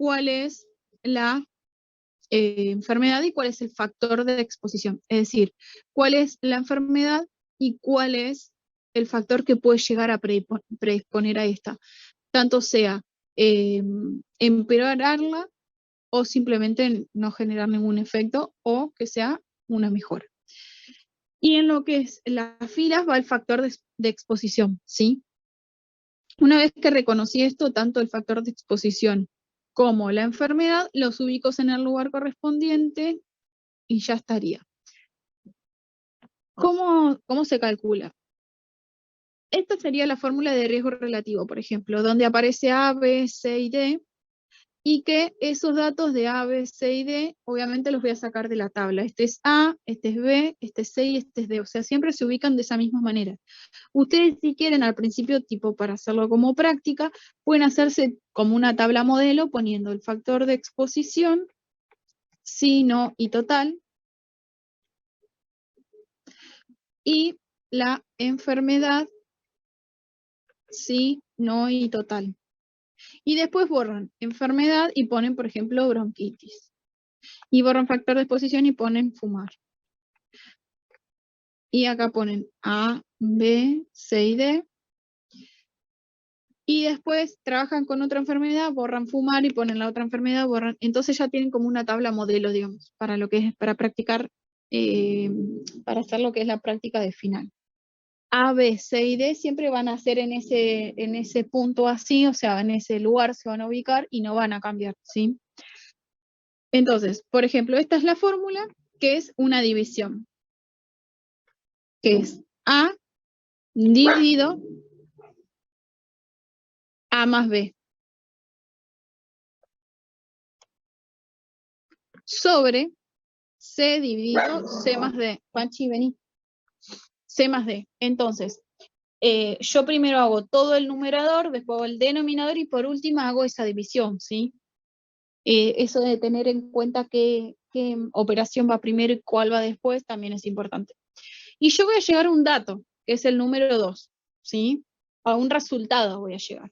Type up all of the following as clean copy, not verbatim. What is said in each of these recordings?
cuál es la enfermedad y cuál es el factor de exposición. Es decir, cuál es la enfermedad y cuál es el factor que puede llegar a predisponer a esta. Tanto sea empeorarla o simplemente no generar ningún efecto o que sea una mejora. Y en lo que es las filas va el factor de exposición, ¿sí? Una vez que reconocí esto, tanto el factor de exposición como la enfermedad, los ubico en el lugar correspondiente y ya estaría. ¿Cómo se calcula? Esta sería la fórmula de riesgo relativo, por ejemplo, donde aparece A, B, C y D, y que esos datos de A, B, C y D, obviamente los voy a sacar de la tabla. Este es A, este es B, este es C y este es D. O sea, siempre se ubican de esa misma manera. Ustedes, si quieren, al principio, tipo para hacerlo como práctica, pueden hacerse como una tabla modelo poniendo el factor de exposición, sí, no y total, y la enfermedad, sí, no y total. Y después borran enfermedad y ponen, por ejemplo, bronquitis. Y borran factor de exposición y ponen fumar. Y acá ponen A, B, C y D. Y después trabajan con otra enfermedad, borran fumar y ponen la otra enfermedad, borran. Entonces ya tienen como una tabla modelo, digamos, para lo que es, para practicar, para hacer lo que es la práctica de final. A, B, C y D siempre van a ser en ese punto así, o sea, en ese lugar se van a ubicar y no van a cambiar, ¿sí? Entonces, por ejemplo, esta es la fórmula, que es una división, que es A dividido A más B sobre C dividido C más D. Panchi, vení. C más D. Entonces, yo primero hago todo el numerador, después hago el denominador y por último hago esa división, ¿sí? Eso de tener en cuenta qué operación va primero y cuál va después también es importante. Y yo voy a llegar a un dato, que es el número 2, ¿sí? A un resultado voy a llegar.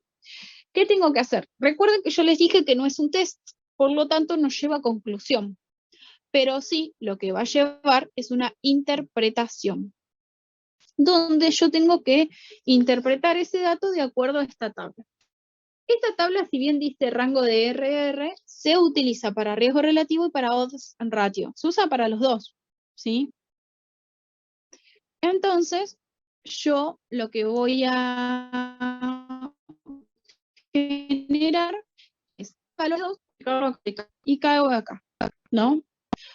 ¿Qué tengo que hacer? Recuerden que yo les dije que no es un test, por lo tanto no lleva a conclusión. Pero sí, lo que va a llevar es una interpretación, donde yo tengo que interpretar ese dato de acuerdo a esta tabla. Esta tabla, si bien dice rango de RR, se utiliza para riesgo relativo y para odds ratio. Se usa para los dos, ¿sí? Entonces, yo lo que voy a generar es valor 2 y caigo acá, ¿no?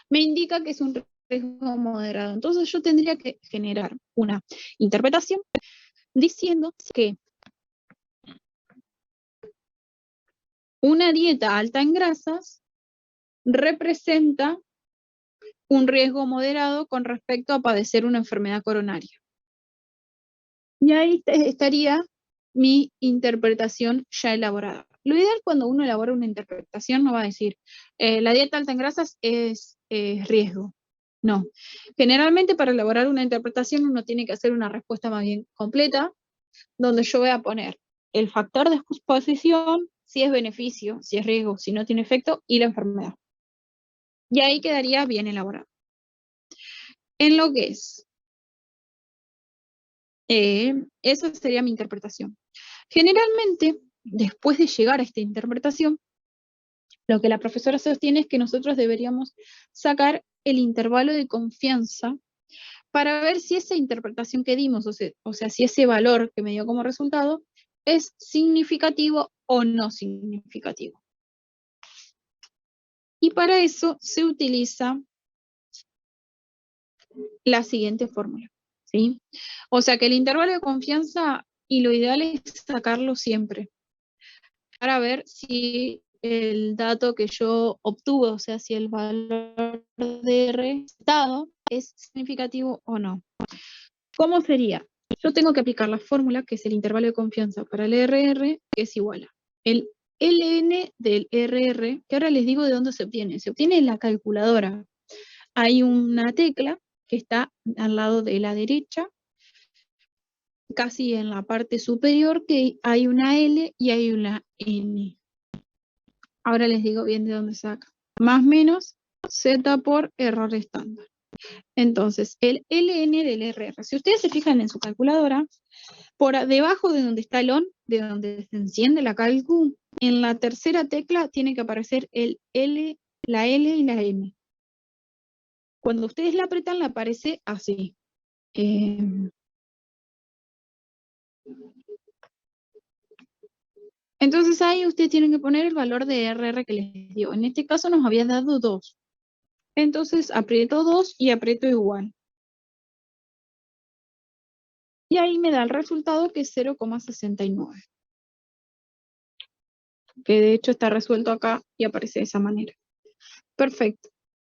Me indica que es un riesgo moderado. Entonces yo tendría que generar una interpretación diciendo que una dieta alta en grasas representa un riesgo moderado con respecto a padecer una enfermedad coronaria. Y ahí estaría mi interpretación ya elaborada. Lo ideal cuando uno elabora una interpretación no va a decir, la dieta alta en grasas es riesgo. No. Generalmente para elaborar una interpretación uno tiene que hacer una respuesta más bien completa, donde yo voy a poner el factor de exposición, si es beneficio, si es riesgo, si no tiene efecto, y la enfermedad. Y ahí quedaría bien elaborado. En lo que es, esa sería mi interpretación. Generalmente, después de llegar a esta interpretación, lo que la profesora sostiene es que nosotros deberíamos sacar el intervalo de confianza para ver si esa interpretación que dimos, o sea, si ese valor que me dio como resultado, es significativo o no significativo. Y para eso se utiliza la siguiente fórmula, ¿sí? O sea que el intervalo de confianza, y lo ideal es sacarlo siempre, para ver si el dato que yo obtuve, o sea, si el valor de resultado es significativo o no. ¿Cómo sería? Yo tengo que aplicar la fórmula, que es el intervalo de confianza para el RR, que es igual a el ln del RR, que ahora les digo de dónde se obtiene. Se obtiene en la calculadora. Hay una tecla que está al lado de la derecha, casi en la parte superior, que hay una L y hay una N. Ahora les digo bien de dónde saca. Más menos Z por error estándar. Entonces, el ln del RR. Si ustedes se fijan en su calculadora, por debajo de donde está el ON, de donde se enciende la calcu, en la tercera tecla tiene que aparecer el L, la L y la M. Cuando ustedes la apretan, la aparece así. Entonces ahí ustedes tienen que poner el valor de RR que les dio. En este caso nos había dado 2. Entonces aprieto 2 y aprieto igual. Y ahí me da el resultado que es 0,69. Que de hecho está resuelto acá y aparece de esa manera. Perfecto.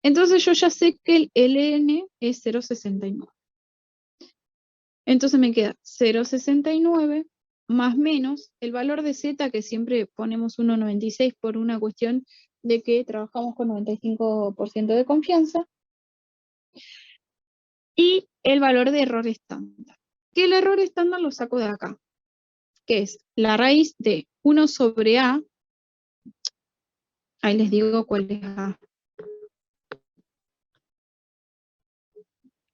Entonces yo ya sé que el ln es 0,69. Entonces me queda 0,69 más menos el valor de z, que siempre ponemos 1,96 por una cuestión de que trabajamos con 95% de confianza, y el valor de error estándar. Que el error estándar lo saco de acá, que es la raíz de 1 sobre a, ahí les digo cuál es a,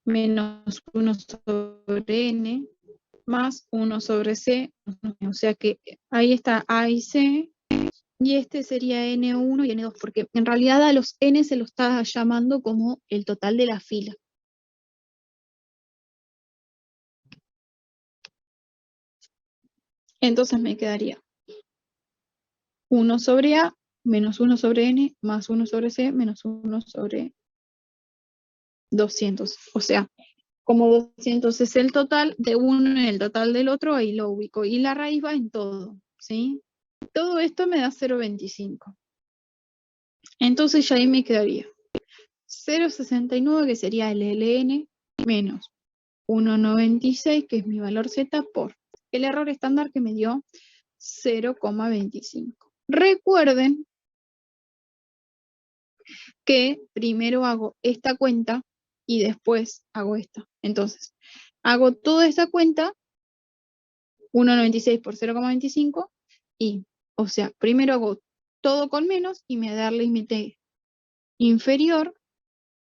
menos 1 sobre n, más 1 sobre c, o sea que ahí está a y c, y este sería n1 y n2, porque en realidad a los n se lo está llamando como el total de la fila. Entonces me quedaría 1 sobre a, menos 1 sobre n, más 1 sobre c, menos 1 sobre 200. O sea, como 200 es el total de uno y el total del otro, ahí lo ubico. Y la raíz va en todo, ¿sí? Todo esto me da 0,25. Entonces ya ahí me quedaría 0,69, que sería el ln, menos 1,96, que es mi valor z, por el error estándar que me dio 0,25. Recuerden que primero hago esta cuenta y después hago esta. Entonces, hago toda esta cuenta, 1,96 por 0,25, y, o sea, primero hago todo con menos y me da el límite inferior,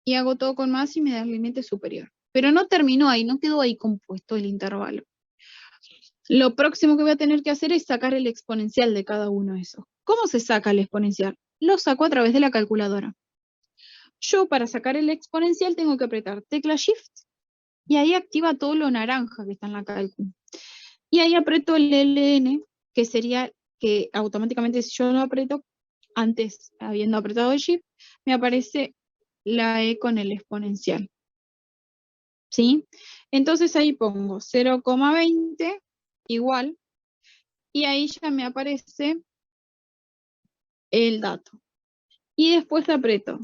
y hago todo con más y me da el límite superior. Pero no terminó ahí, no quedó ahí compuesto el intervalo. Lo próximo que voy a tener que hacer es sacar el exponencial de cada uno de esos. ¿Cómo se saca el exponencial? Lo saco a través de la calculadora. Yo para sacar el exponencial tengo que apretar tecla Shift y ahí activa todo lo naranja que está en la calcu. Y ahí aprieto el ln, que sería que automáticamente si yo lo aprieto, antes habiendo apretado el Shift, me aparece la E con el exponencial. ¿Sí? Entonces ahí pongo 0,20 igual, y ahí ya me aparece el dato. Y después aprieto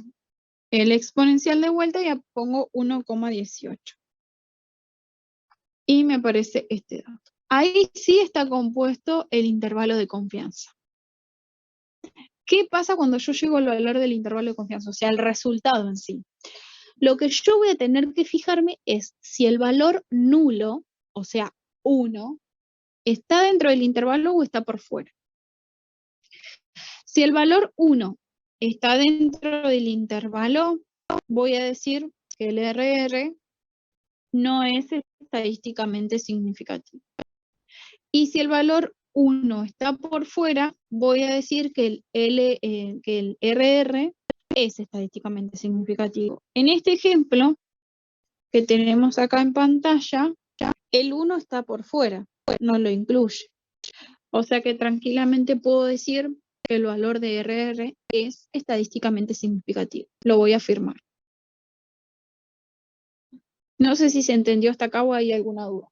el exponencial de vuelta y pongo 1,18. Y me aparece este dato. Ahí sí está compuesto el intervalo de confianza. ¿Qué pasa cuando yo llego al valor del intervalo de confianza? O sea, el resultado en sí. Lo que yo voy a tener que fijarme es si el valor nulo, o sea, 1, está dentro del intervalo o está por fuera. Si el valor 1 está dentro del intervalo, voy a decir que el RR no es estadísticamente significativo. Y si el valor 1 está por fuera, voy a decir que el RR es estadísticamente significativo. En este ejemplo que tenemos acá en pantalla, el 1 está por fuera, no lo incluye. O sea que tranquilamente puedo decir que el valor de RR es estadísticamente significativo. Lo voy a afirmar. No sé si se entendió hasta acá o hay alguna duda.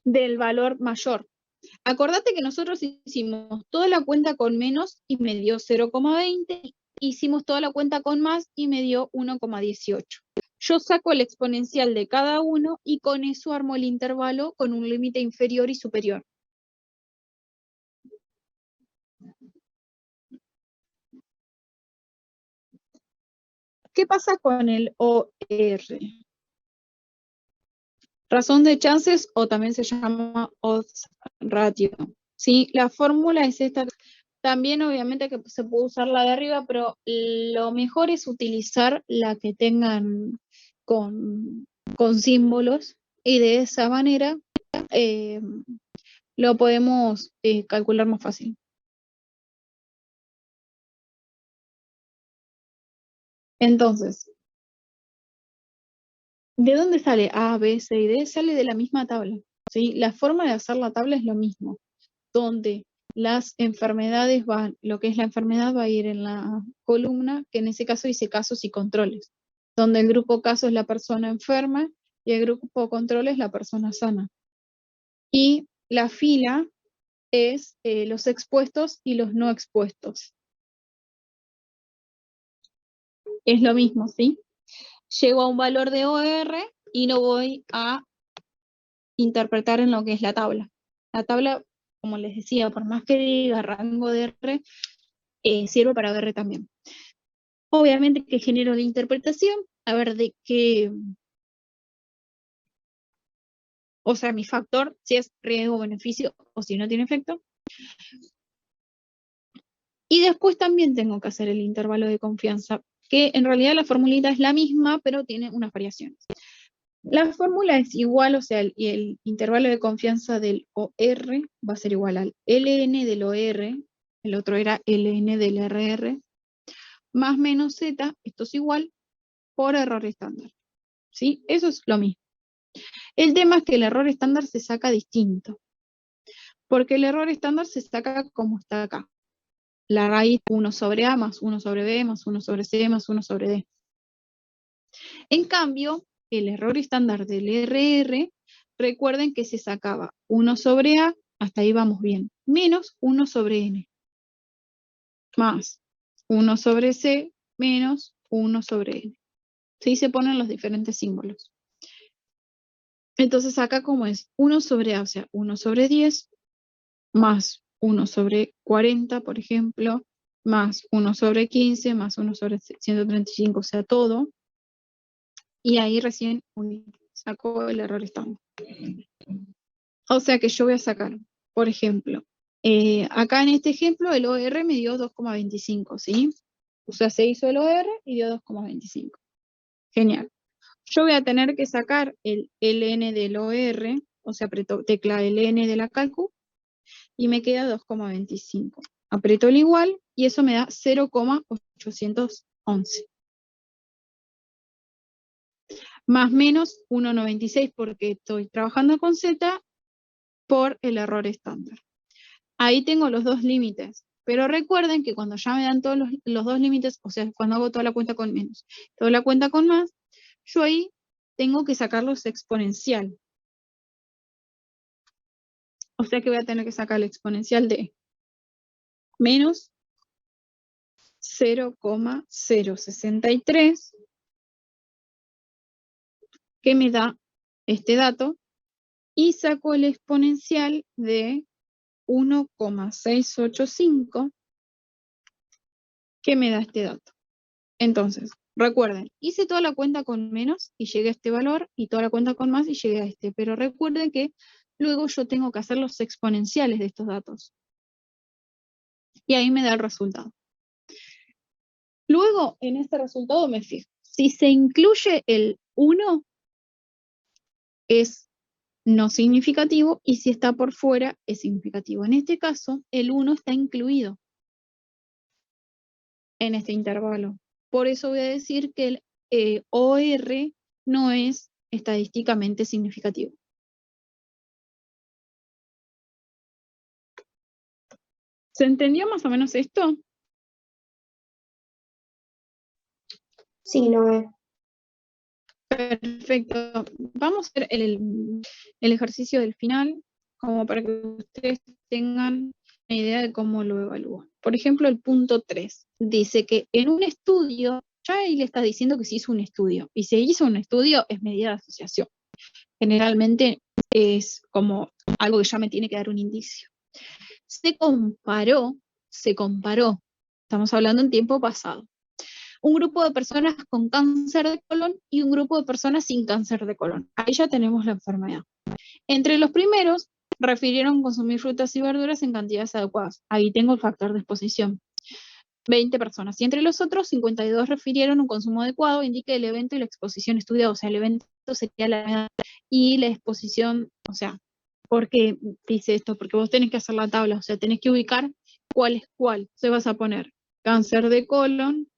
Del valor mayor. Acordate que nosotros hicimos toda la cuenta con menos y me dio 0,20, hicimos toda la cuenta con más y me dio 1,18. Yo saco el exponencial de cada uno y con eso armo el intervalo con un límite inferior y superior. ¿Qué pasa con el OR? Razón de chances, o también se llama odds ratio. ¿Sí? La fórmula es esta. También obviamente que se puede usar la de arriba, pero lo mejor es utilizar la que tengan con símbolos, y de esa manera lo podemos calcular más fácil. Entonces, ¿de dónde sale A, B, C y D? Sale de la misma tabla, ¿sí? La forma de hacer la tabla es lo mismo, donde las enfermedades van, lo que es la enfermedad va a ir en la columna, que en ese caso dice casos y controles, donde el grupo caso es la persona enferma y el grupo control es la persona sana. Y la fila es los expuestos y los no expuestos. Es lo mismo, ¿sí? Llego a un valor de OR y lo voy a interpretar en lo que es la tabla. La tabla, como les decía, por más que diga rango de R, sirve para OR también. Obviamente que genero la interpretación, a ver de qué, o sea, mi factor, si es riesgo, beneficio o si no tiene efecto. Y después también tengo que hacer el intervalo de confianza, que en realidad la formulita es la misma, pero tiene unas variaciones. La fórmula es igual, o sea, el intervalo de confianza del OR va a ser igual al ln del OR, el otro era ln del RR, más menos z, esto es igual, por error estándar. ¿Sí? Eso es lo mismo. El tema es que el error estándar se saca distinto, porque el error estándar se saca como está acá. La raíz 1 sobre A más 1 sobre B más 1 sobre C más 1 sobre D. En cambio, el error estándar del RR, recuerden que se sacaba 1 sobre A, hasta ahí vamos bien, menos 1 sobre N, más 1 sobre C, menos 1 sobre N. ¿Sí? Se ponen los diferentes símbolos. Entonces acá como es 1 sobre A, o sea, 1 sobre 10, más 1 sobre 40, por ejemplo, más 1 sobre 15, más 1 sobre 135, o sea, todo. Y ahí recién sacó el error estándar. O sea que yo voy a sacar, por ejemplo, acá en este ejemplo el OR me dio 2,25, ¿sí? O sea, se hizo el OR y dio 2,25. Genial. Yo voy a tener que sacar el LN del OR, o sea, aprieto tecla LN de la calcu, y me queda 2,25. Aprieto el igual y eso me da 0,811. Más menos 1,96 porque estoy trabajando con Z por el error estándar. Ahí tengo los dos límites, pero recuerden que cuando ya me dan todos los dos límites, o sea, cuando hago toda la cuenta con menos, toda la cuenta con más, yo ahí tengo que sacarlos exponencial. O sea que voy a tener que sacar el exponencial de menos 0,063, que me da este dato, y saco el exponencial de 1,685, que me da este dato. Entonces, recuerden, hice toda la cuenta con menos y llegué a este valor, y toda la cuenta con más y llegué a este, pero recuerden que luego yo tengo que hacer los exponenciales de estos datos. Y ahí me da el resultado. Luego, en este resultado me fijo. Si se incluye el 1, es no significativo, y si está por fuera, es significativo. En este caso, el 1 está incluido en este intervalo. Por eso voy a decir que el OR no es estadísticamente significativo. ¿Se entendió más o menos esto? Sí, no es. Perfecto. Vamos a hacer el ejercicio del final, como para que ustedes tengan una idea de cómo lo evalúan. Por ejemplo, el punto 3 dice que en un estudio, ya ahí le está diciendo que se hizo un estudio, y si hizo un estudio es medida de asociación. Generalmente es como algo que ya me tiene que dar un indicio. Se comparó, estamos hablando en tiempo pasado, un grupo de personas con cáncer de colon y un grupo de personas sin cáncer de colon. Ahí ya tenemos la enfermedad. Entre los primeros, refirieron consumir frutas y verduras en cantidades adecuadas. Ahí tengo el factor de exposición. 20 personas. Y entre los otros, 52 refirieron un consumo adecuado, indica el evento y la exposición estudiada. O sea, el evento sería la enfermedad y la exposición, o sea, ¿por qué dice esto? Porque vos tenés que hacer la tabla, o sea, tenés que ubicar cuál es cuál. Se vas a poner cáncer de colon,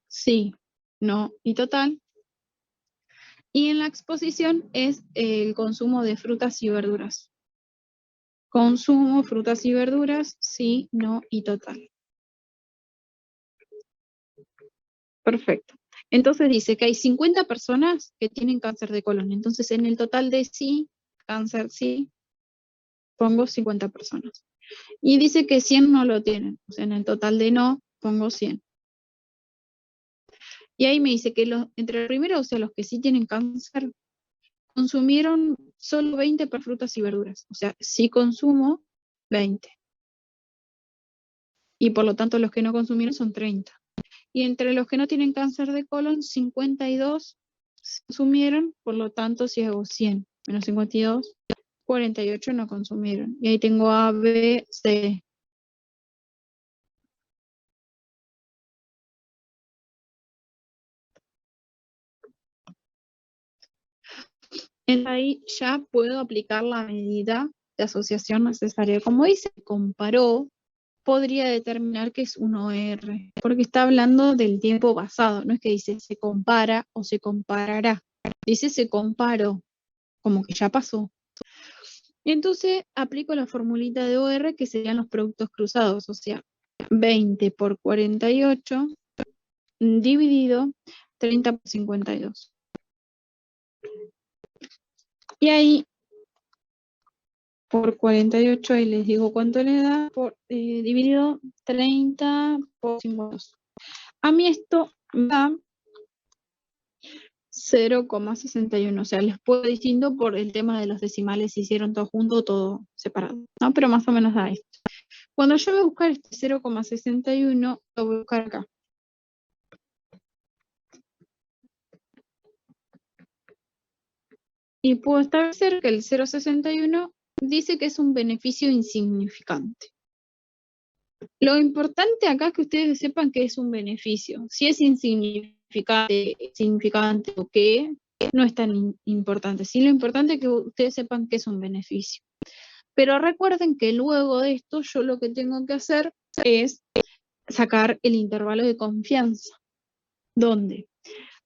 sí, no y total. Y en la exposición es el consumo de frutas y verduras. Consumo frutas y verduras, sí, no y total. Perfecto. Entonces dice que hay 50 personas que tienen cáncer de colon. Entonces en el total de sí, cáncer sí, pongo 50 personas. Y dice que 100 no lo tienen. O sea, en el total de no, pongo 100. Y ahí me dice que entre los primeros, o sea, los que sí tienen cáncer, consumieron solo 20 por frutas y verduras. O sea, sí consumo 20. Y por lo tanto los que no consumieron son 30. Y entre los que no tienen cáncer de colon, 52 consumieron, por lo tanto si hago 100 menos 52, 48 no consumieron. Y ahí tengo A, B, C. Entonces ahí ya puedo aplicar la medida de asociación necesaria. Como dice, comparó, podría determinar que es un OR, porque está hablando del tiempo pasado, no es que dice se compara o se comparará, dice se comparó, como que ya pasó. Entonces aplico la formulita de OR, que serían los productos cruzados, o sea, 20 por 48 dividido 30 por 52. Y ahí, por 48, ahí les digo cuánto le da, dividido 30 por 52. A mí esto da 0,61, o sea, les puedo distinto por el tema de los decimales, si hicieron todo junto o todo separado, ¿no? Pero más o menos da esto. Cuando yo voy a buscar este 0,61, lo voy a buscar acá. Y puedo establecer que el 0,61 dice que es un beneficio insignificante. Lo importante acá es que ustedes sepan que es un beneficio. Si es insignificante o qué, no es tan importante. Sí, lo importante es que ustedes sepan que es un beneficio. Pero recuerden que luego de esto yo lo que tengo que hacer es sacar el intervalo de confianza. ¿Dónde?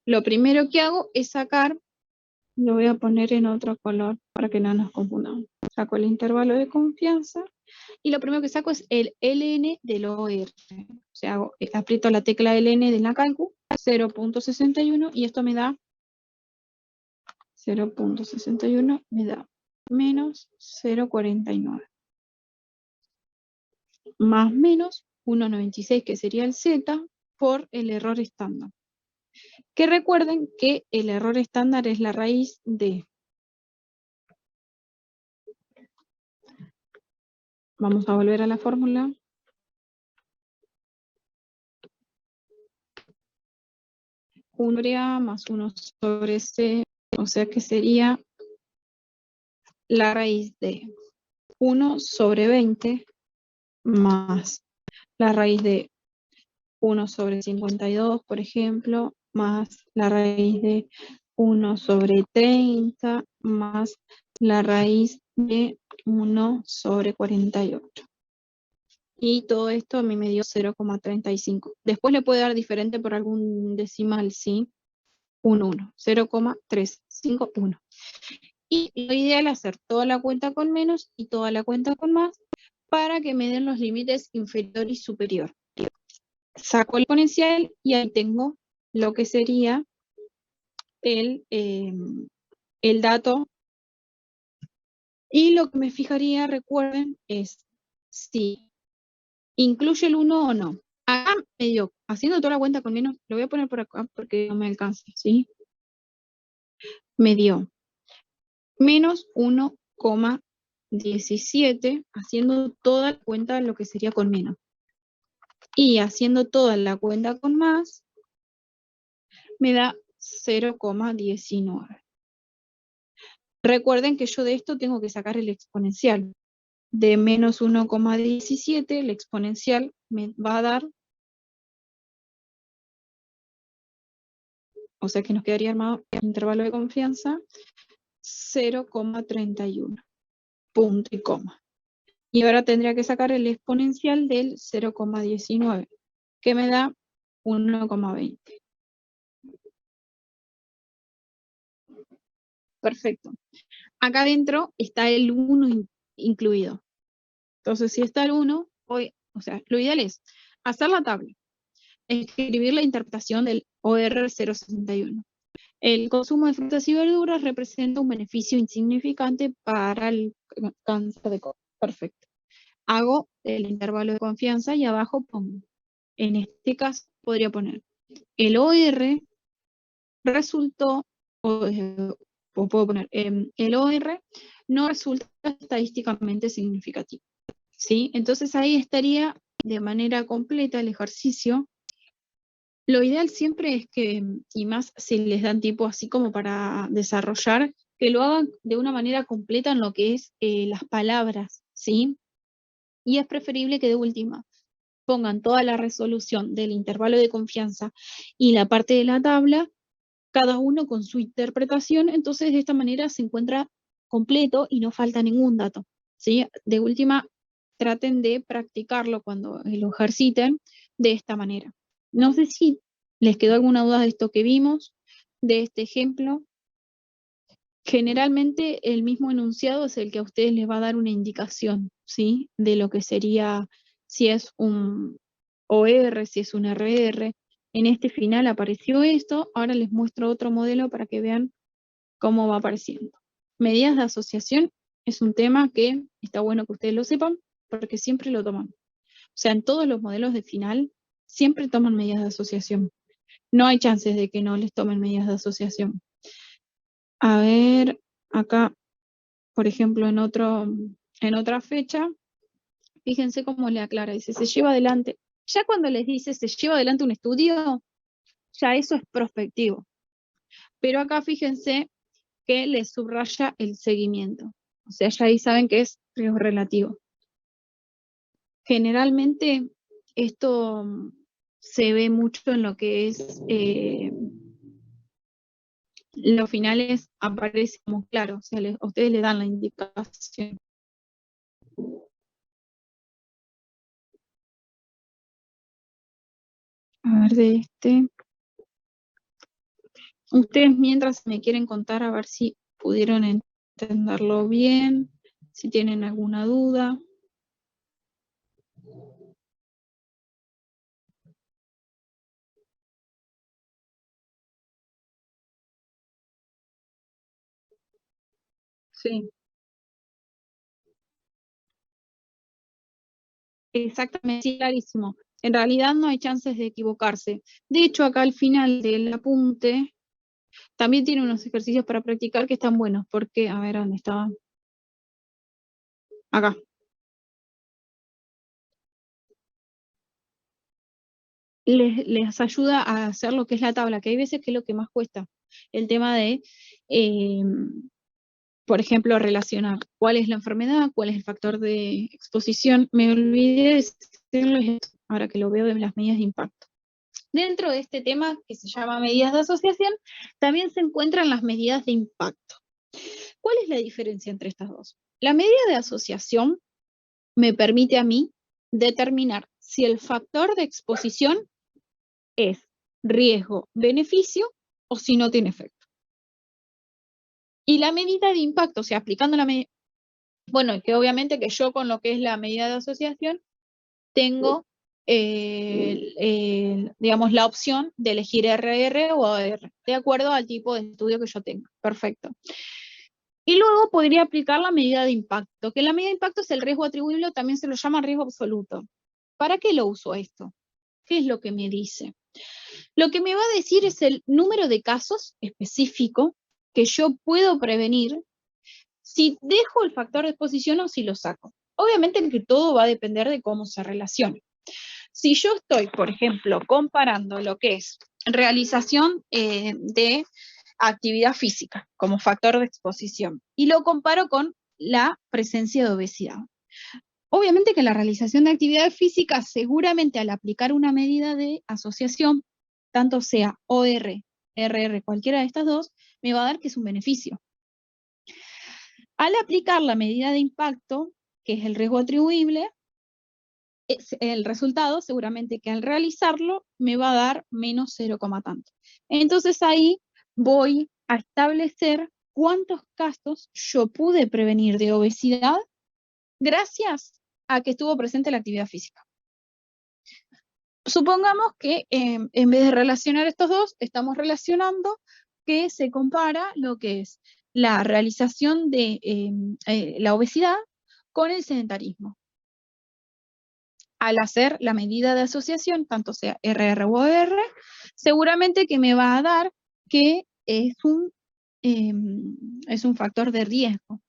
Lo primero que hago es sacar, lo voy a poner en otro color para que no nos confundamos. Saco el intervalo de confianza y lo primero que saco es el ln del OR. O sea, aprieto la tecla ln de la calcu, 0.61 y esto me da 0.61, me da menos 0.49. Más menos 1,96, que sería el Z, por el error estándar. Que recuerden que el error estándar es la raíz de... Vamos a volver a la fórmula. A más 1 sobre C, o sea que sería la raíz de 1 sobre 20 más la raíz de 1 sobre 52, por ejemplo, más la raíz de 1 sobre 30, más la raíz de 1 sobre 48. Y todo esto a mí me dio 0,35. Después le puede dar diferente por algún decimal, ¿sí? 1, 0,351. Y lo ideal es hacer toda la cuenta con menos y toda la cuenta con más para que me den los límites inferior y superior. Saco el exponencial y ahí tengo lo que sería el dato. Y lo que me fijaría, recuerden, es si incluye el 1 o no. Acá me dio, haciendo toda la cuenta con menos, lo voy a poner por acá porque no me alcanza, ¿sí? Me dio menos 1,17, haciendo toda la cuenta de lo que sería con menos. Y haciendo toda la cuenta con más, me da 0,19. Recuerden que yo de esto tengo que sacar el exponencial. De menos 1,17, el exponencial me va a dar, o sea que nos quedaría armado el intervalo de confianza, 0,31, punto y coma. Y ahora tendría que sacar el exponencial del 0,19, que me da 1,20. Perfecto. Acá adentro está el 1 incluido. Entonces, si está el 1, hoy, o sea, lo ideal es hacer la tabla, escribir la interpretación del OR 061. El consumo de frutas y verduras representa un beneficio insignificante para el cáncer de colon. Perfecto. Hago el intervalo de confianza y abajo pongo. En este caso podría poner el OR resultó, o puedo poner, el OR no resulta estadísticamente significativo. ¿Sí? Entonces ahí estaría de manera completa el ejercicio. Lo ideal siempre es que, y más si les dan tiempo así como para desarrollar, que lo hagan de una manera completa en lo que es las palabras, ¿sí? Y es preferible que de última pongan toda la resolución del intervalo de confianza y la parte de la tabla, cada uno con su interpretación, entonces de esta manera se encuentra completo y no falta ningún dato, ¿sí? De última, traten de practicarlo cuando lo ejerciten de esta manera. No sé si les quedó alguna duda de esto que vimos, de este ejemplo. Generalmente el mismo enunciado es el que a ustedes les va a dar una indicación, ¿sí? De lo que sería, si es un OR, si es un RR. En este final apareció esto, ahora les muestro otro modelo para que vean cómo va apareciendo. Medidas de asociación es un tema que está bueno que ustedes lo sepan, porque siempre lo toman. O sea, en todos los modelos de final, siempre toman medidas de asociación. No hay chances de que no les tomen medidas de asociación. A ver, acá, por ejemplo, en otra fecha, fíjense cómo le aclara, dice, se lleva adelante. Ya cuando les dice se lleva adelante un estudio, ya eso es prospectivo. Pero acá fíjense que les subraya el seguimiento. O sea, ya ahí saben que es riesgo relativo. Generalmente esto se ve mucho en lo que es los finales, aparece como claro, o sea, a ustedes le dan la indicación. A ver, de este. Ustedes mientras me quieren contar a ver si pudieron entenderlo bien, si tienen alguna duda. Sí. Exactamente, sí, clarísimo. En realidad no hay chances de equivocarse. De hecho, acá al final del apunte también tiene unos ejercicios para practicar que están buenos, porque, a ver, ¿dónde estaba? Acá. Les ayuda a hacer lo que es la tabla, que hay veces que es lo que más cuesta. El tema de, eh, por ejemplo, relacionar cuál es la enfermedad, cuál es el factor de exposición. Me olvidé de decirles esto, ahora que lo veo de las medidas de impacto. Dentro de este tema que se llama medidas de asociación, también se encuentran las medidas de impacto. ¿Cuál es la diferencia entre estas dos? La medida de asociación me permite a mí determinar si el factor de exposición es riesgo-beneficio o si no tiene efecto. Y la medida de impacto, o sea, aplicando la medida, bueno, que obviamente que yo con lo que es la medida de asociación tengo, digamos, la opción de elegir RR o AR, de acuerdo al tipo de estudio que yo tenga. Perfecto. Y luego podría aplicar la medida de impacto, que la medida de impacto es el riesgo atribuible, también se lo llama riesgo absoluto. ¿Para qué lo uso esto? ¿Qué es lo que me dice? Lo que me va a decir es el número de casos específico que yo puedo prevenir si dejo el factor de exposición o si lo saco. Obviamente que todo va a depender de cómo se relacione. Si yo estoy, por ejemplo, comparando lo que es realización de actividad física como factor de exposición y lo comparo con la presencia de obesidad. Obviamente que la realización de actividad física, seguramente al aplicar una medida de asociación, tanto sea OR, RR, cualquiera de estas dos, me va a dar que es un beneficio. Al aplicar la medida de impacto, que es el riesgo atribuible, el resultado seguramente que al realizarlo me va a dar menos 0, tanto. Entonces ahí voy a establecer cuántos casos yo pude prevenir de obesidad gracias a que estuvo presente la actividad física. Supongamos que en vez de relacionar estos dos, estamos relacionando que se compara lo que es la realización de la obesidad con el sedentarismo. Al hacer la medida de asociación, tanto sea RR o OR, seguramente que me va a dar que es un factor de riesgo.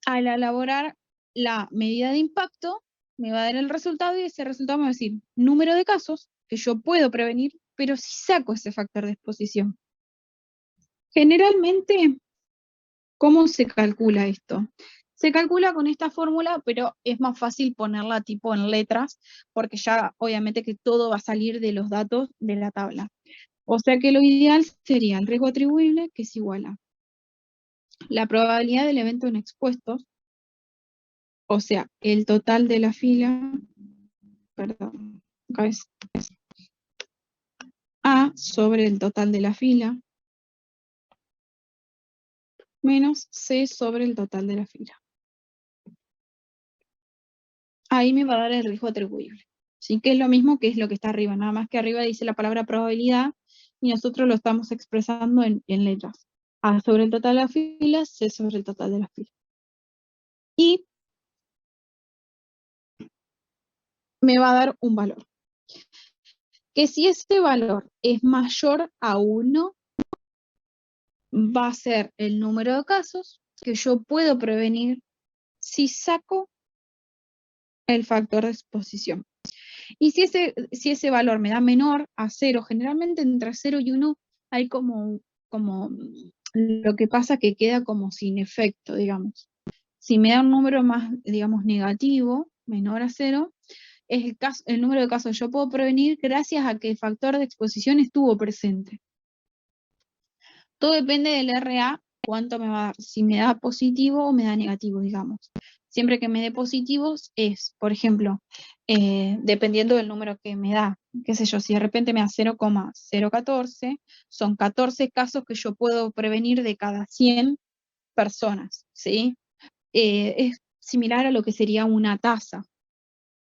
Al elaborar la medida de impacto, me va a dar el resultado y ese resultado me va a decir número de casos que yo puedo prevenir, pero si saco ese factor de exposición. Generalmente, ¿cómo se calcula esto? Se calcula con esta fórmula, pero es más fácil ponerla tipo en letras, porque ya obviamente que todo va a salir de los datos de la tabla. O sea que lo ideal sería el riesgo atribuible, que es igual a la probabilidad del evento en expuestos, o sea, el total de la fila, perdón, acá es A sobre el total de la fila, menos C sobre el total de la fila. Ahí me va a dar el riesgo atribuible. ¿Sí? Que es lo mismo que es lo que está arriba, nada más que arriba dice la palabra probabilidad y nosotros lo estamos expresando en letras. A sobre el total de la fila, C sobre el total de la fila. Y me va a dar un valor. Que si este valor es mayor a 1, va a ser el número de casos que yo puedo prevenir si saco el factor de exposición. Y si ese valor me da menor a 0, generalmente entre 0 y 1 hay como lo que pasa que queda como sin efecto, digamos. Si me da un número más, digamos, negativo, menor a 0, es el número de casos que yo puedo prevenir gracias a que el factor de exposición estuvo presente. Todo depende del RA, cuánto me va a dar, si me da positivo o me da negativo, digamos. Siempre que me dé positivos es, por ejemplo, dependiendo del número que me da, qué sé yo, si de repente me da 0,014, son 14 casos que yo puedo prevenir de cada 100 personas, ¿sí? Es similar a lo que sería una tasa,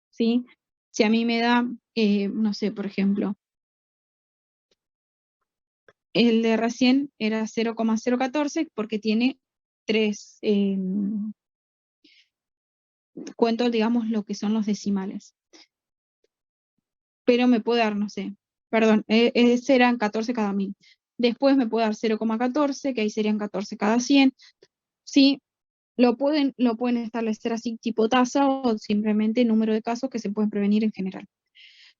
¿sí? Si a mí me da, no sé, por ejemplo, el de recién era 0,014 porque tiene 3, cuento, digamos, lo que son los decimales. Pero me puede dar, no sé, perdón, serán 14 cada 1000. Después me puede dar 0,14, que ahí serían 14 cada 100. Sí, lo pueden establecer así tipo tasa o simplemente número de casos que se pueden prevenir en general.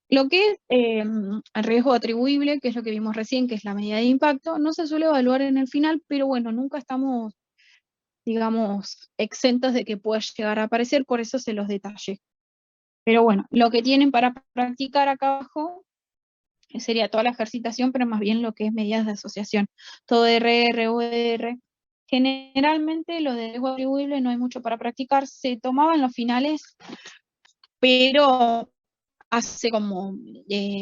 Lo que es el riesgo atribuible, que es lo que vimos recién, que es la medida de impacto, no se suele evaluar en el final, pero bueno, nunca estamos, digamos, exentos de que pueda llegar a aparecer, por eso se los detallé. Pero bueno, lo que tienen para practicar acá abajo sería toda la ejercitación, pero más bien lo que es medidas de asociación. Todo RR, OR. Generalmente lo de riesgo atribuible no hay mucho para practicar, se tomaba en los finales, pero hace como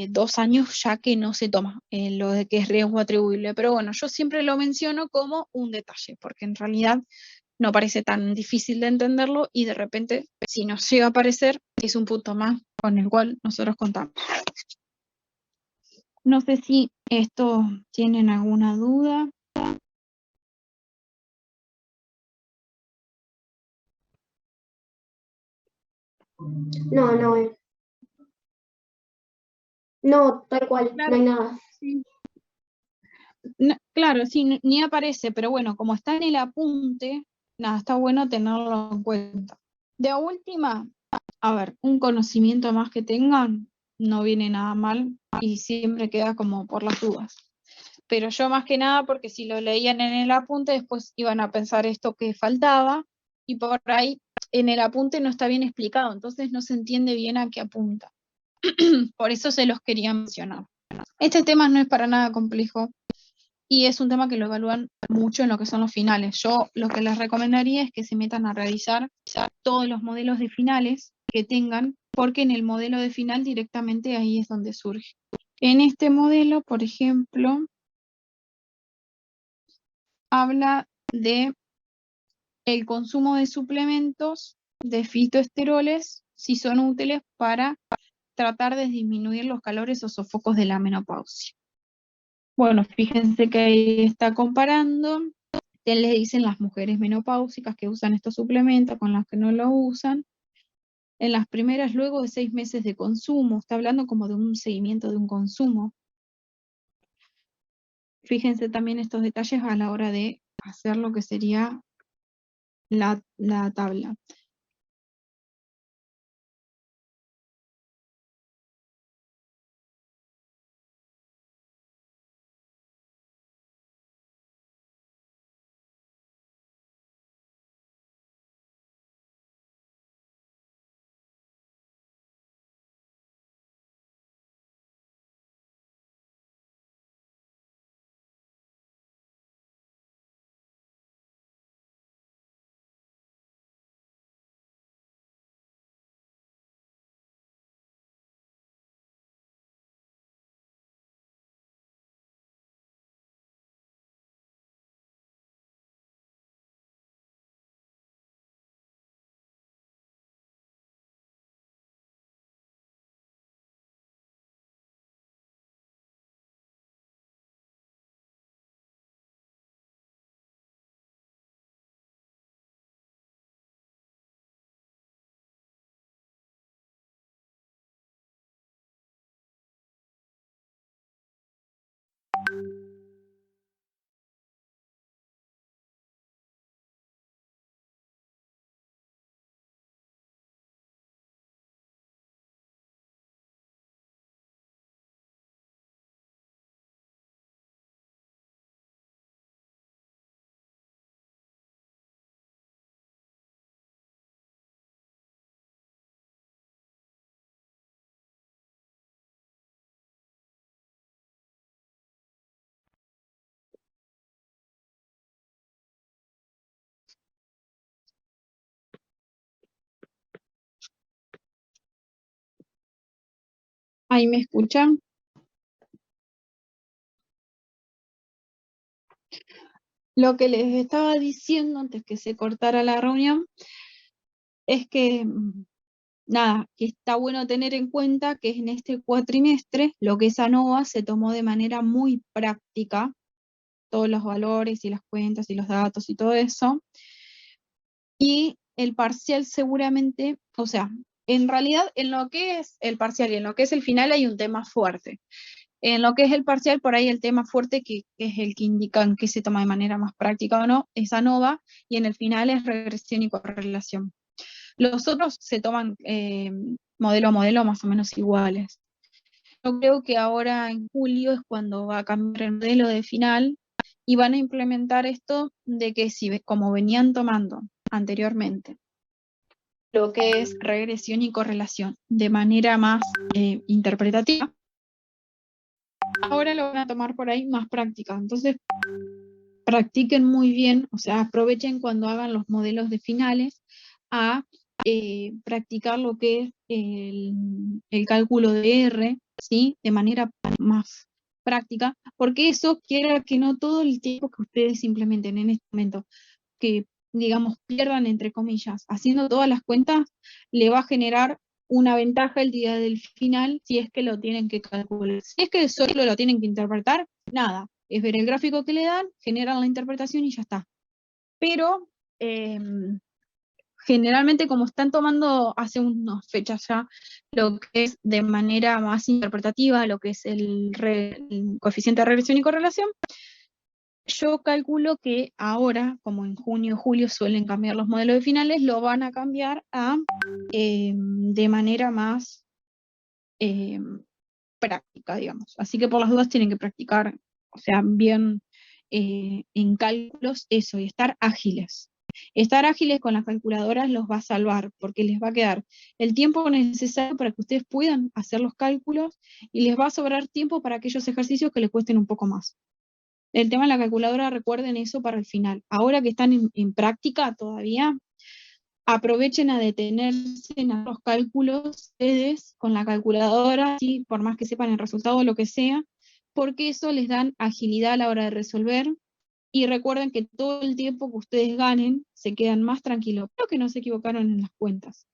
2 años ya que no se toma lo de que es riesgo atribuible. Pero bueno, yo siempre lo menciono como un detalle, porque en realidad no parece tan difícil de entenderlo y de repente, si nos llega a aparecer, es un punto más con el cual nosotros contamos. No sé si esto tienen alguna duda. No, no, tal cual, Claro, no hay nada. sí. No, claro, sí, ni aparece, pero bueno, como está en el apunte, nada, está bueno tenerlo en cuenta. De última, a ver, un conocimiento más que tengan, no viene nada mal y siempre queda como por las dudas. Pero yo más que nada, porque si lo leían en el apunte, después iban a pensar esto que faltaba, y por ahí en el apunte no está bien explicado, entonces no se entiende bien a qué apunta. Por eso se los quería mencionar. Este tema no es para nada complejo y es un tema que lo evalúan mucho en lo que son los finales. Yo lo que les recomendaría es que se metan a realizar todos los modelos de finales que tengan, porque en el modelo de final directamente ahí es donde surge. En este modelo, por ejemplo, habla de el consumo de suplementos de fitoesteroles si son útiles para tratar de disminuir los calores o sofocos de la menopausia. Bueno, fíjense que ahí está comparando, te le dicen las mujeres menopáusicas que usan estos suplementos con las que no lo usan. En las primeras, luego de 6 meses de consumo, está hablando como de un seguimiento de un consumo. Fíjense también estos detalles a la hora de hacer lo que sería la tabla. ¿Ahí me escuchan? Lo que les estaba diciendo antes que se cortara la reunión es que, nada, que está bueno tener en cuenta que en este cuatrimestre lo que es ANOVA se tomó de manera muy práctica, todos los valores y las cuentas y los datos y todo eso, y el parcial seguramente, o sea, en realidad en lo que es el parcial y en lo que es el final hay un tema fuerte. En lo que es el parcial, por ahí el tema fuerte, que es el que indican que se toma de manera más práctica o no, es ANOVA, y en el final es regresión y correlación. Los otros se toman modelo a modelo más o menos iguales. Yo creo que ahora en julio es cuando va a cambiar el modelo de final y van a implementar esto de que si, como venían tomando anteriormente, lo que es regresión y correlación de manera más interpretativa, ahora lo van a tomar por ahí más práctica. Entonces, practiquen muy bien, o sea, aprovechen cuando hagan los modelos de finales a practicar lo que es el cálculo de R, ¿sí? De manera más práctica, porque eso quiera que no todo el tiempo que ustedes implementen en este momento, que digamos pierdan entre comillas, haciendo todas las cuentas, le va a generar una ventaja el día del final si es que lo tienen que calcular. Si es que solo lo tienen que interpretar, nada, es ver el gráfico que le dan, generan la interpretación y ya está. Pero generalmente como están tomando hace unas fechas ya lo que es de manera más interpretativa, lo que es el coeficiente de regresión y correlación, yo calculo que ahora, como en junio o julio suelen cambiar los modelos de finales, lo van a cambiar a de manera más práctica, digamos. Así que por las dudas tienen que practicar, o sea, bien en cálculos eso, y estar ágiles. Estar ágiles con las calculadoras los va a salvar, porque les va a quedar el tiempo necesario para que ustedes puedan hacer los cálculos y les va a sobrar tiempo para aquellos ejercicios que les cuesten un poco más. El tema de la calculadora, recuerden eso para el final. Ahora que están en práctica todavía, aprovechen a detenerse en los cálculos ustedes con la calculadora, ¿sí? Por más que sepan el resultado o lo que sea, porque eso les dan agilidad a la hora de resolver. Y recuerden que todo el tiempo que ustedes ganen, se quedan más tranquilos, pero que no se equivocaron en las cuentas.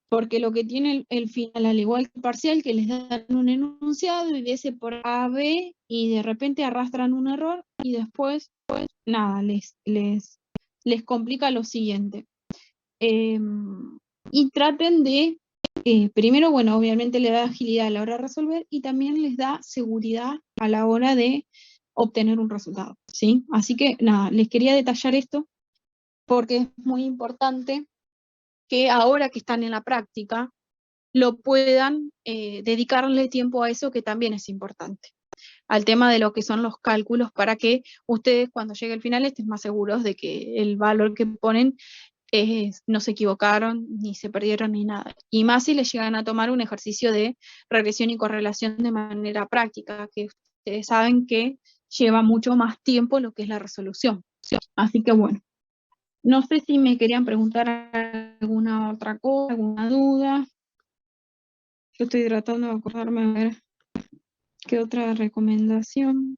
Porque lo que tiene el final, al igual que el parcial, que les dan un enunciado y de ese por A a B, y de repente arrastran un error, y después, pues, nada, les complica lo siguiente. Y traten de, primero, bueno, obviamente le da agilidad a la hora de resolver y también les da seguridad a la hora de obtener un resultado, ¿sí? Así que nada, les quería detallar esto porque es muy importante que ahora que están en la práctica lo puedan dedicarle tiempo a eso, que también es importante, al tema de lo que son los cálculos, para que ustedes cuando llegue el final estén más seguros de que el valor que ponen no se equivocaron, ni se perdieron, ni nada. Y más si les llegan a tomar un ejercicio de regresión y correlación de manera práctica, que ustedes saben que lleva mucho más tiempo lo que es la resolución. Así que bueno, no sé si me querían preguntar alguna otra cosa, alguna duda. Yo estoy tratando de acordarme a ver qué otra recomendación.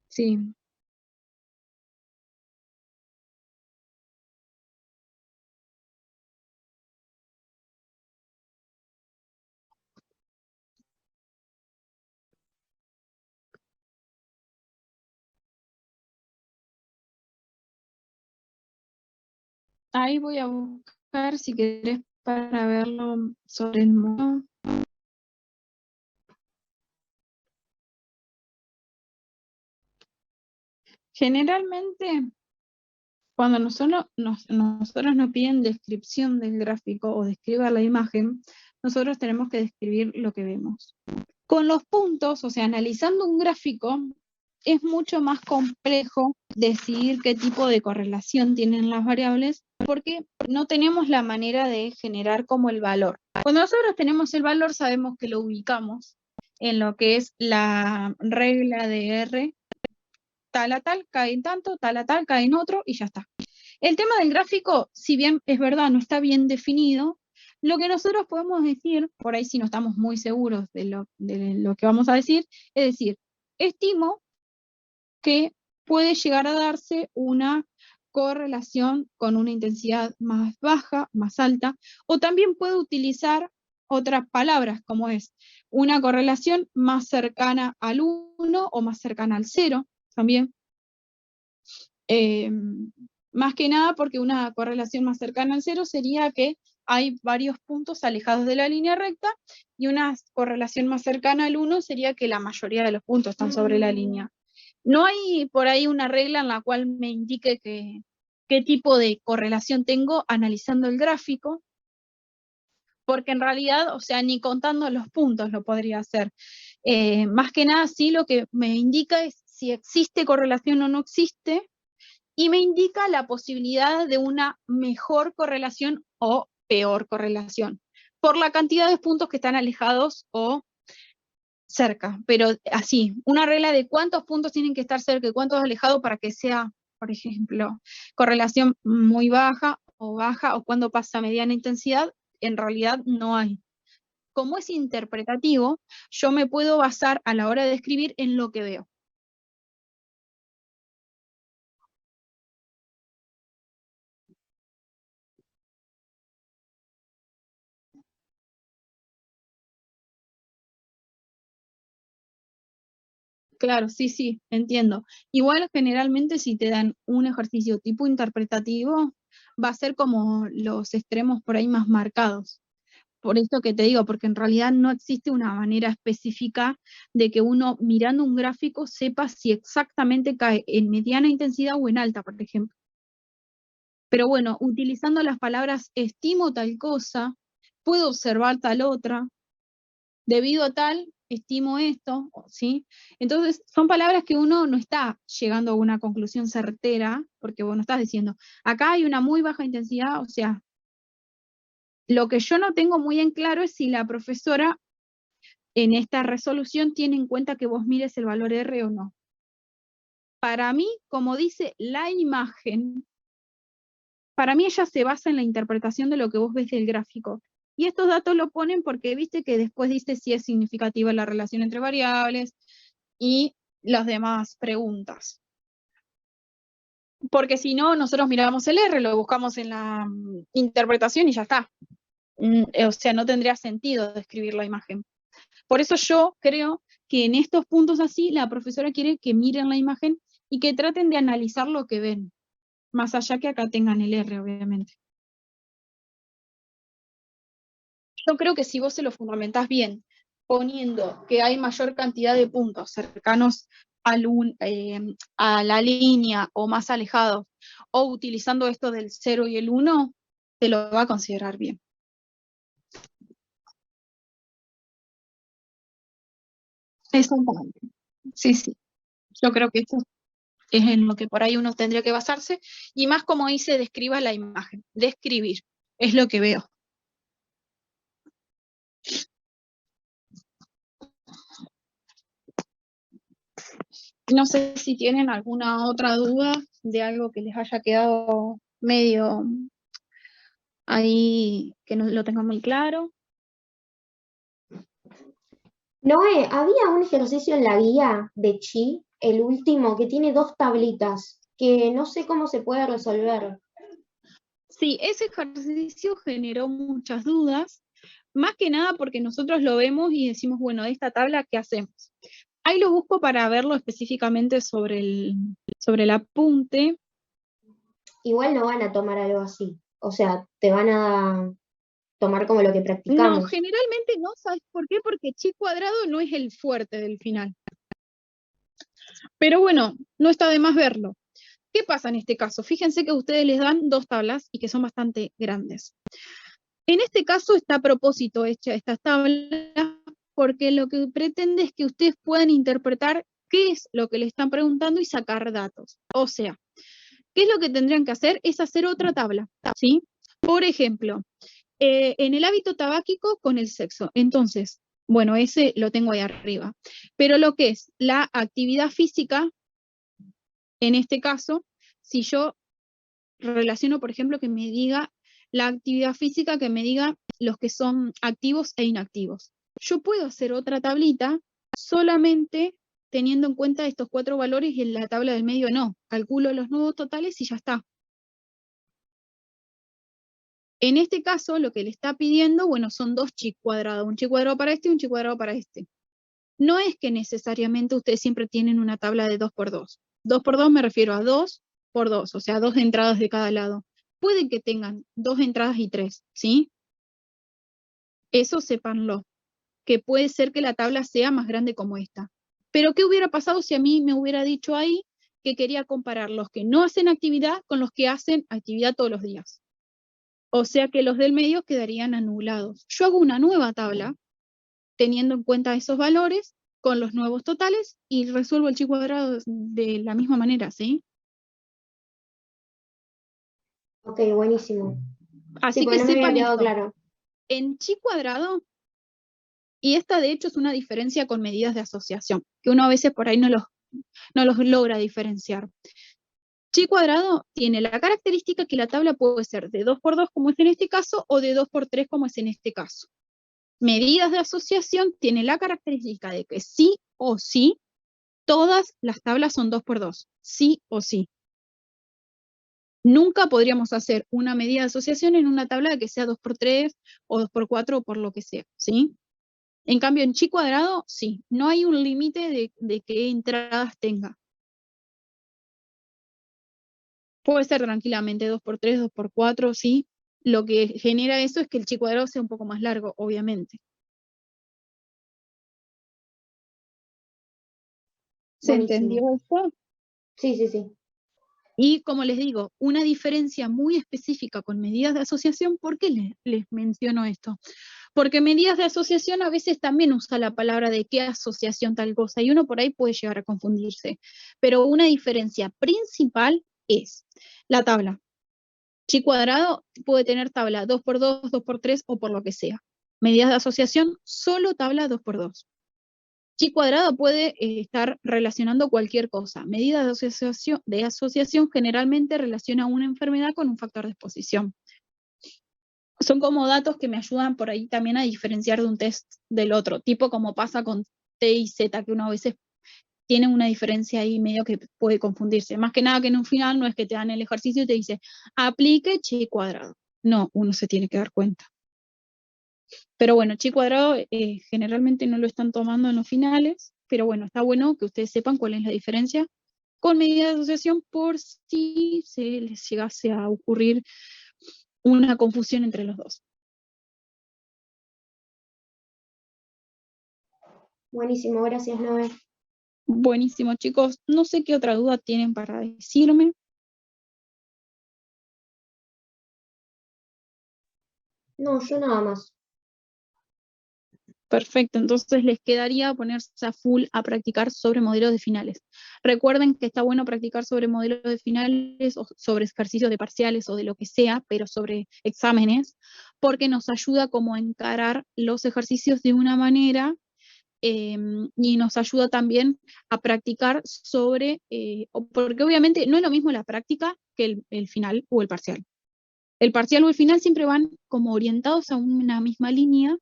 Sí. Ahí voy a buscar si querés para verlo sobre el modo. Generalmente, cuando nosotros nos piden descripción del gráfico o describir la imagen, nosotros tenemos que describir lo que vemos. Con los puntos, o sea, analizando un gráfico, es mucho más complejo decidir qué tipo de correlación tienen las variables, porque no tenemos la manera de generar como el valor. Cuando nosotros tenemos el valor, sabemos que lo ubicamos en lo que es la regla de R, tal a tal cae en tanto, tal a tal cae en otro, y ya está. El tema del gráfico, si bien es verdad, no está bien definido, lo que nosotros podemos decir, por ahí si no estamos muy seguros de lo que vamos a decir, es decir, estimo que puede llegar a darse una correlación con una intensidad más baja, más alta, o también puedo utilizar otras palabras, como es una correlación más cercana al 1 o más cercana al 0, también. Más que nada porque una correlación más cercana al 0 sería que hay varios puntos alejados de la línea recta, y una correlación más cercana al 1 sería que la mayoría de los puntos están sobre la línea. No hay por ahí una regla en la cual me indique qué tipo de correlación tengo analizando el gráfico, porque en realidad, o sea, ni contando los puntos lo podría hacer. Más que nada, sí, lo que me indica es si existe correlación o no existe, y me indica la posibilidad de una mejor correlación o peor correlación, por la cantidad de puntos que están alejados o cerca. Pero así, una regla de cuántos puntos tienen que estar cerca y cuántos alejados para que sea, por ejemplo, correlación muy baja, o cuando pasa mediana intensidad, en realidad no hay. Como es interpretativo, yo me puedo basar a la hora de escribir en lo que veo. Claro, sí, sí, entiendo. Igual generalmente si te dan un ejercicio tipo interpretativo, va a ser como los extremos por ahí más marcados, Por esto que te digo, porque en realidad no existe una manera específica de que uno mirando un gráfico sepa si exactamente cae en mediana intensidad o en alta, por ejemplo. Pero bueno, utilizando las palabras estimo tal cosa, puedo observar tal otra, debido a tal, estimo esto, ¿sí? Entonces, son palabras que uno no está llegando a una conclusión certera, porque vos no estás diciendo, acá hay una muy baja intensidad, o sea, lo que yo no tengo muy en claro es si la profesora en esta resolución tiene en cuenta que vos mires el valor R o no. Para mí, como dice la imagen, para mí ella se basa en la interpretación de lo que vos ves del gráfico. Y estos datos lo ponen porque viste que después dice si es significativa la relación entre variables y las demás preguntas. Porque si no, nosotros miramos el R, lo buscamos en la interpretación y ya está. O sea, no tendría sentido describir la imagen. Por eso yo creo que en estos puntos así, la profesora quiere que miren la imagen y que traten de analizar lo que ven, más allá que acá tengan el R, obviamente. Yo creo que si vos se lo fundamentás bien, poniendo que hay mayor cantidad de puntos cercanos a la línea o más alejados, o utilizando esto del 0 y el 1, te lo va a considerar bien. Exactamente. Sí, sí. Yo creo que esto es en lo que por ahí uno tendría que basarse, y más como dice, describa la imagen, describir, es lo que veo. No sé si tienen alguna otra duda de algo que les haya quedado medio ahí, que no lo tengan muy claro. Noé, había un ejercicio en la guía de Chi, el último, que tiene 2 tablitas, que no sé cómo se puede resolver. Sí, ese ejercicio generó muchas dudas, más que nada porque nosotros lo vemos y decimos, bueno, de esta tabla, ¿qué hacemos? Ahí lo busco para verlo específicamente sobre el apunte. Igual no van a tomar algo así, o sea, te van a tomar como lo que No, practicamos. generalmente no, ¿sabes por qué? Porque chi cuadrado no es el fuerte del final. Pero bueno, no está de más verlo. ¿Qué pasa en este caso? Fíjense que ustedes les dan 2 tablas y que son bastante grandes. En este caso está a propósito hecha estas tablas porque lo que pretende es que ustedes puedan interpretar qué es lo que le están preguntando y sacar datos. O sea, ¿qué es lo que tendrían que hacer? Es hacer otra tabla, ¿sí? Por ejemplo, en el hábito tabáquico con el sexo. Entonces, bueno, ese lo tengo ahí arriba. Pero lo que es la actividad física, en este caso, si yo relaciono, por ejemplo, que me diga la actividad física, que me diga los que son activos e inactivos. Yo puedo hacer otra tablita solamente teniendo en cuenta estos 4 valores y en la tabla del medio no. Calculo los nuevos totales y ya está. En este caso, lo que le está pidiendo, bueno, son 2 chi cuadrados, un chi cuadrado para este y un chi cuadrado para este. No es que necesariamente ustedes siempre tienen una tabla de 2 por 2. 2 por 2 me refiero a 2 por 2, o sea, 2 entradas de cada lado. Pueden que tengan 2 entradas y 3, ¿sí? Eso sépanlo, que puede ser que la tabla sea más grande como esta. Pero ¿qué hubiera pasado si a mí me hubiera dicho ahí que quería comparar los que no hacen actividad con los que hacen actividad todos los días? O sea que los del medio quedarían anulados. Yo hago una nueva tabla teniendo en cuenta esos valores con los nuevos totales y resuelvo el chi cuadrado de la misma manera, ¿sí? Ok, buenísimo. Sí, Así porque que no me había sepan quedado esto. claro. En chi cuadrado, y esta de hecho es una diferencia con medidas de asociación, que uno a veces por ahí no los logra diferenciar. Chi cuadrado tiene la característica que la tabla puede ser de 2 por 2 como es en este caso o de 2 por 3 como es en este caso. Medidas de asociación tiene la característica de que sí o sí todas las tablas son 2 por 2, sí o sí. Nunca podríamos hacer una medida de asociación en una tabla que sea 2 por 3 o 2 por 4 o por lo que sea, ¿sí? En cambio, en chi cuadrado, sí, no hay un límite de qué entradas tenga. Puede ser tranquilamente 2 por 3, 2 por 4, sí. lo que genera eso es que el chi cuadrado sea un poco más largo, obviamente. ¿Se entendió esto? Sí, sí, sí. Y como les digo, una diferencia muy específica con medidas de asociación. ¿Por qué les menciono esto? Porque medidas de asociación a veces también usa la palabra de qué asociación tal cosa, y uno por ahí puede llegar a confundirse. Pero una diferencia principal es la tabla. Chi cuadrado puede tener tabla 2×2, 2×3 o por lo que sea. Medidas de asociación, solo tabla 2×2. Chi cuadrado puede estar relacionando cualquier cosa. Medidas de asociación generalmente relaciona una enfermedad con un factor de exposición. Son como datos que me ayudan por ahí también a diferenciar de un test del otro, tipo como pasa con T y Z, que uno a veces tiene una diferencia ahí medio que puede confundirse. Más que nada que en un final no es que te dan el ejercicio y te dice, aplique chi cuadrado. No, uno se tiene que dar cuenta. Pero bueno, chi cuadrado generalmente no lo están tomando en los finales, pero bueno, está bueno que ustedes sepan cuál es la diferencia con medida de asociación por si se les llegase a ocurrir una confusión entre los dos. Buenísimo, gracias, Noé. Buenísimo, chicos. No sé qué otra duda tienen para decirme. No, yo nada más. Perfecto, entonces les quedaría ponerse a full a practicar sobre modelos de finales. Recuerden que está bueno practicar sobre modelos de finales o sobre ejercicios de parciales o de lo que sea, pero sobre exámenes, porque nos ayuda como a encarar los ejercicios de una manera y nos ayuda también a practicar sobre, porque obviamente no es lo mismo la práctica que el final o el parcial. El parcial o el final siempre van como orientados a una misma línea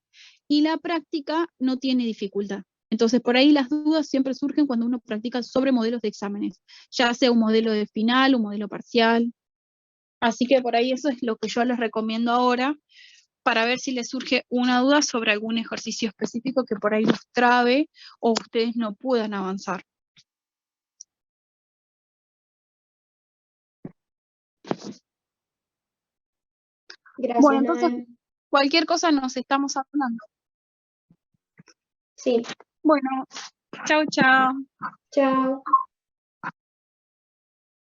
y la práctica no tiene dificultad. Entonces, por ahí las dudas siempre surgen cuando uno practica sobre modelos de exámenes, ya sea un modelo de final, un modelo parcial. Así que por ahí eso es lo que yo les recomiendo ahora, para ver si les surge una duda sobre algún ejercicio específico que por ahí los trabe o ustedes no puedan avanzar. Gracias, Bueno, entonces Noé. cualquier cosa nos estamos hablando. Sí. Bueno, chau, chau. Chao.